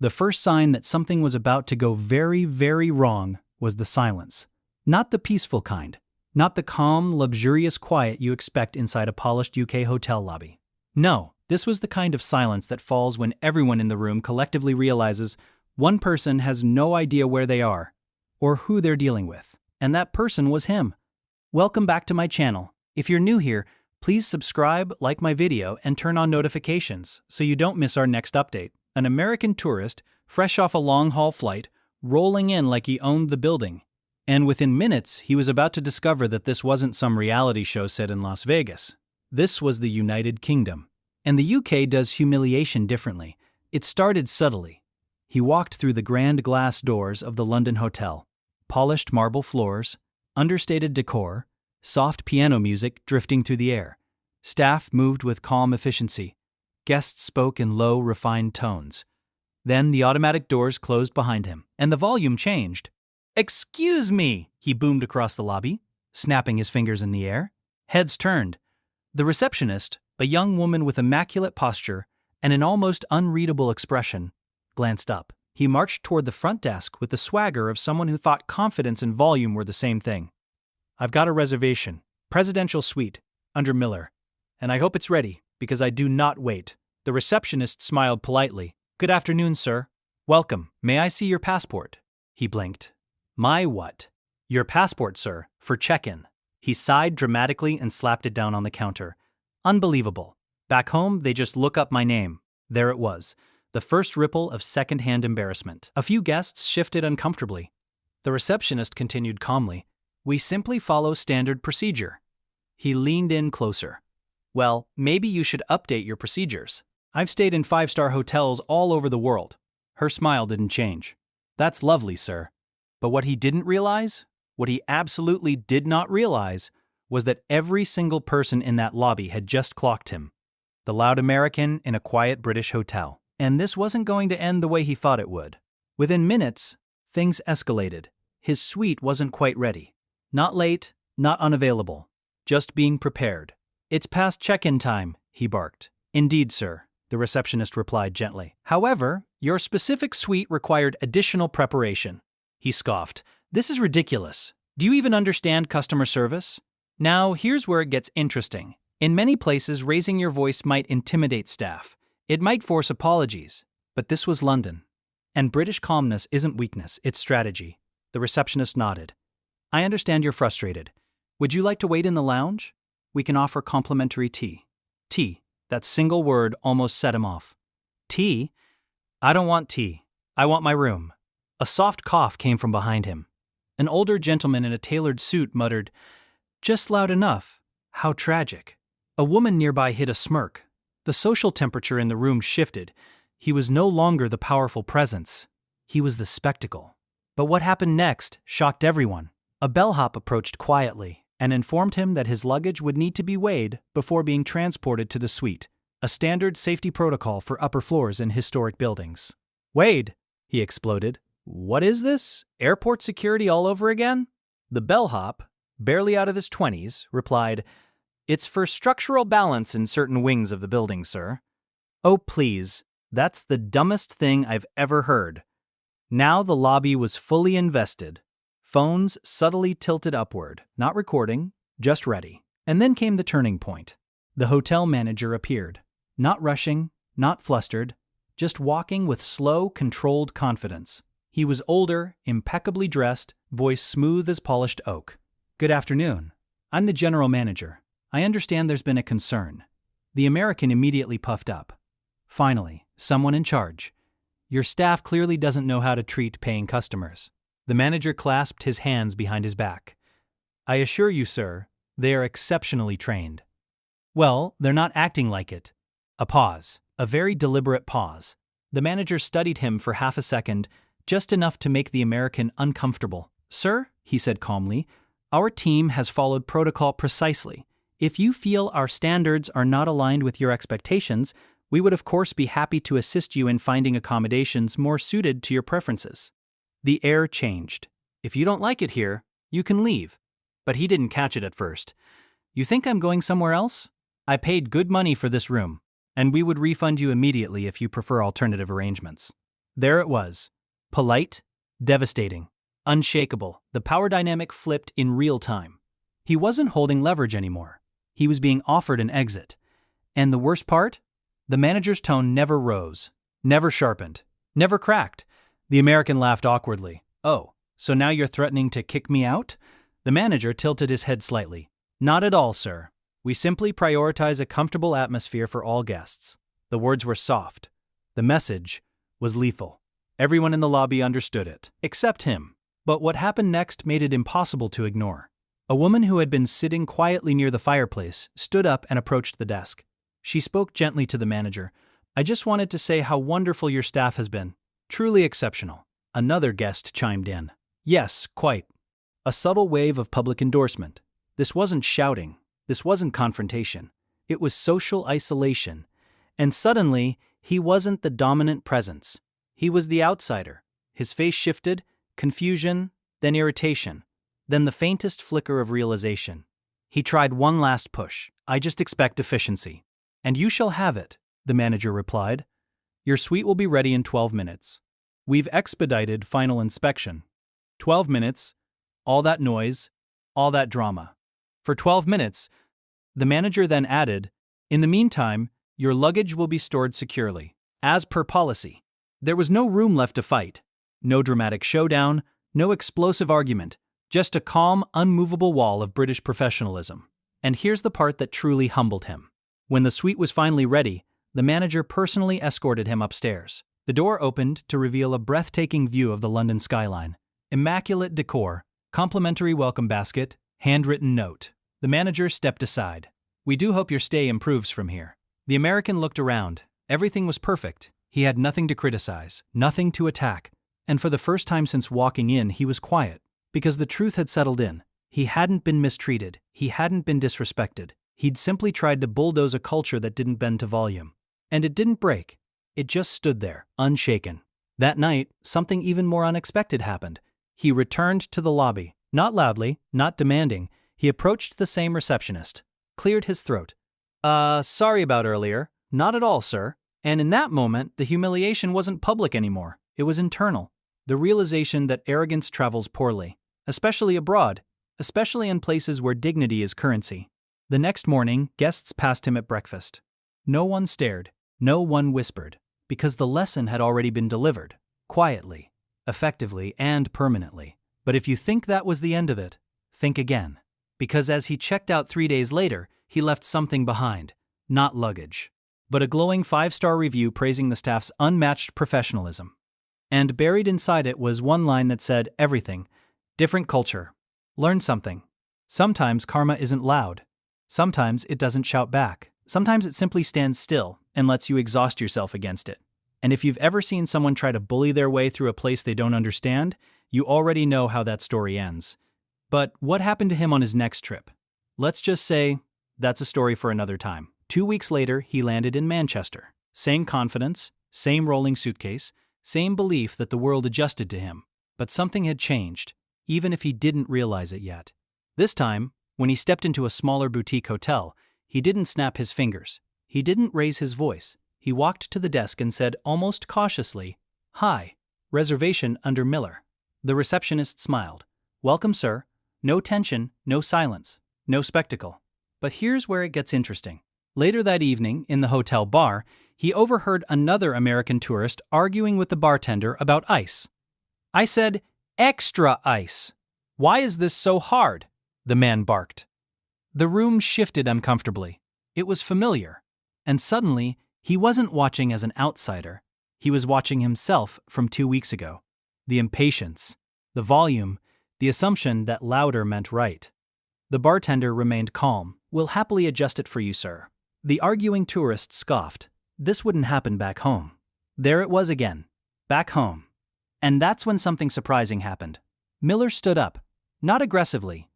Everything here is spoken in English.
The first sign that something was about to go very, very wrong was the silence. Not the peaceful kind. Not the calm, luxurious quiet you expect inside a polished UK hotel lobby. No, this was the kind of silence that falls when everyone in the room collectively realizes one person has no idea where they are or who they're dealing with. And that person was him. Welcome back to my channel. If you're new here, please subscribe, like my video, and turn on notifications so you don't miss our next update. An American tourist, fresh off a long-haul flight, rolling in like he owned the building. And within minutes, he was about to discover that this wasn't some reality show set in Las Vegas. This was the United Kingdom. And the UK does humiliation differently. It started subtly. He walked through the grand glass doors of the London hotel. Polished marble floors, understated decor, soft piano music drifting through the air. Staff moved with calm efficiency. Guests spoke in low, refined tones. Then the automatic doors closed behind him, and the volume changed. "Excuse me," he boomed across the lobby, snapping his fingers in the air. Heads turned. The receptionist, a young woman with immaculate posture and an almost unreadable expression, glanced up. He marched toward the front desk with the swagger of someone who thought confidence and volume were the same thing. "I've got a reservation, presidential suite, under Miller, and I hope it's ready, because I do not wait." The receptionist smiled politely. "Good afternoon, sir. Welcome. May I see your passport?" He blinked. "My what?" "Your passport, sir, for check-in." He sighed dramatically and slapped it down on the counter. Unbelievable. Back home, they just look up my name. There it was. The first ripple of second-hand embarrassment. A few guests shifted uncomfortably. The receptionist continued calmly. "We simply follow standard procedure." He leaned in closer. "Well, maybe you should update your procedures. I've stayed in 5-star hotels all over the world." Her smile didn't change. "That's lovely, sir." But what he didn't realize, what he absolutely did not realize, was that every single person in that lobby had just clocked him. The loud American in a quiet British hotel. And this wasn't going to end the way he thought it would. Within minutes, things escalated. His suite wasn't quite ready. Not late, not unavailable. Just being prepared. "It's past check-in time," he barked. "Indeed, sir," the receptionist replied gently. "However, your specific suite required additional preparation." He scoffed. "This is ridiculous. Do you even understand customer service?" Now, here's where it gets interesting. In many places, raising your voice might intimidate staff. It might force apologies. But this was London. And British calmness isn't weakness, it's strategy. The receptionist nodded. "I understand you're frustrated. Would you like to wait in the lounge? We can offer complimentary tea." Tea. That single word almost set him off. "Tea? I don't want tea. I want my room." A soft cough came from behind him. An older gentleman in a tailored suit muttered, "Just loud enough. How tragic." A woman nearby hid a smirk. The social temperature in the room shifted. He was no longer the powerful presence. He was the spectacle. But what happened next shocked everyone. A bellhop approached quietly and informed him that his luggage would need to be weighed before being transported to the suite, a standard safety protocol for upper floors in historic buildings. "Weighed?" he exploded. "What is this? Airport security all over again?" The bellhop, barely out of his 20s, replied, "It's for structural balance in certain wings of the building, sir." "Oh, please, that's the dumbest thing I've ever heard." Now the lobby was fully invested. Phones subtly tilted upward, not recording, just ready. And then came the turning point. The hotel manager appeared. Not rushing, not flustered, just walking with slow, controlled confidence. He was older, impeccably dressed, voice smooth as polished oak. "Good afternoon. I'm the general manager. I understand there's been a concern." The American immediately puffed up. "Finally, someone in charge. Your staff clearly doesn't know how to treat paying customers." The manager clasped his hands behind his back. "I assure you, sir, they are exceptionally trained." "Well, they're not acting like it." A pause, a very deliberate pause. The manager studied him for half a second, just enough to make the American uncomfortable. "Sir," he said calmly, "our team has followed protocol precisely. If you feel our standards are not aligned with your expectations, we would of course be happy to assist you in finding accommodations more suited to your preferences." The air changed. "If you don't like it here, you can leave." But he didn't catch it at first. "You think I'm going somewhere else? I paid good money for this room, and we would refund you immediately if you prefer alternative arrangements." There it was. Polite, devastating, unshakable. The power dynamic flipped in real time. He wasn't holding leverage anymore. He was being offered an exit. And the worst part? The manager's tone never rose, never sharpened, never cracked. The American laughed awkwardly. "Oh, so now you're threatening to kick me out?" The manager tilted his head slightly. "Not at all, sir. We simply prioritize a comfortable atmosphere for all guests." The words were soft. The message was lethal. Everyone in the lobby understood it, except him. But what happened next made it impossible to ignore. A woman who had been sitting quietly near the fireplace stood up and approached the desk. She spoke gently to the manager. "I just wanted to say how wonderful your staff has been. Truly exceptional." Another guest chimed in. "Yes, quite." A subtle wave of public endorsement. This wasn't shouting. This wasn't confrontation. It was social isolation. And suddenly, he wasn't the dominant presence. He was the outsider. His face shifted, confusion, then irritation, then the faintest flicker of realization. He tried one last push. "I just expect efficiency." "And you shall have it," the manager replied. "Your suite will be ready in 12 minutes. We've expedited final inspection." 12 minutes, all that noise, all that drama. For 12 minutes, the manager then added, "In the meantime, your luggage will be stored securely, as per policy." There was no room left to fight. No dramatic showdown, no explosive argument, just a calm, unmovable wall of British professionalism. And here's the part that truly humbled him. When the suite was finally ready, the manager personally escorted him upstairs. The door opened to reveal a breathtaking view of the London skyline. Immaculate decor, complimentary welcome basket, handwritten note. The manager stepped aside. "We do hope your stay improves from here." The American looked around. Everything was perfect. He had nothing to criticize, nothing to attack. And for the first time since walking in, he was quiet. Because the truth had settled in. He hadn't been mistreated. He hadn't been disrespected. He'd simply tried to bulldoze a culture that didn't bend to volume. And it didn't break. It just stood there, unshaken. That night, something even more unexpected happened. He returned to the lobby. Not loudly, not demanding. He approached the same receptionist. Cleared his throat. Sorry about earlier." "Not at all, sir." And in that moment, the humiliation wasn't public anymore. It was internal. The realization that arrogance travels poorly, especially abroad, especially in places where dignity is currency. The next morning, guests passed him at breakfast. No one stared, no one whispered, because the lesson had already been delivered, quietly, effectively, and permanently. But if you think that was the end of it, think again. Because as he checked out 3 days later, he left something behind, not luggage, but a glowing 5-star review praising the staff's unmatched professionalism. And buried inside it was one line that said everything: different culture. Learn something. Sometimes karma isn't loud. Sometimes it doesn't shout back. Sometimes it simply stands still and lets you exhaust yourself against it. And if you've ever seen someone try to bully their way through a place they don't understand, you already know how that story ends. But what happened to him on his next trip? Let's just say that's a story for another time. 2 weeks later, he landed in Manchester. Same confidence, same rolling suitcase, same belief that the world adjusted to him. But something had changed, even if he didn't realize it yet. This time, when he stepped into a smaller boutique hotel, he didn't snap his fingers. He didn't raise his voice. He walked to the desk and said almost cautiously, "Hi, reservation under Miller." The receptionist smiled. "Welcome, sir." No tension, no silence, no spectacle. But here's where it gets interesting. Later that evening, in the hotel bar, he overheard another American tourist arguing with the bartender about ice. "I said, extra ice. Why is this so hard?" the man barked. The room shifted uncomfortably. It was familiar. And suddenly, he wasn't watching as an outsider. He was watching himself from 2 weeks ago. The impatience, the volume, the assumption that louder meant right. The bartender remained calm. "We'll happily adjust it for you, sir." The arguing tourist scoffed. This wouldn't happen back home. There it was again. Back home. And that's when something surprising happened. Miller stood up. Not aggressively,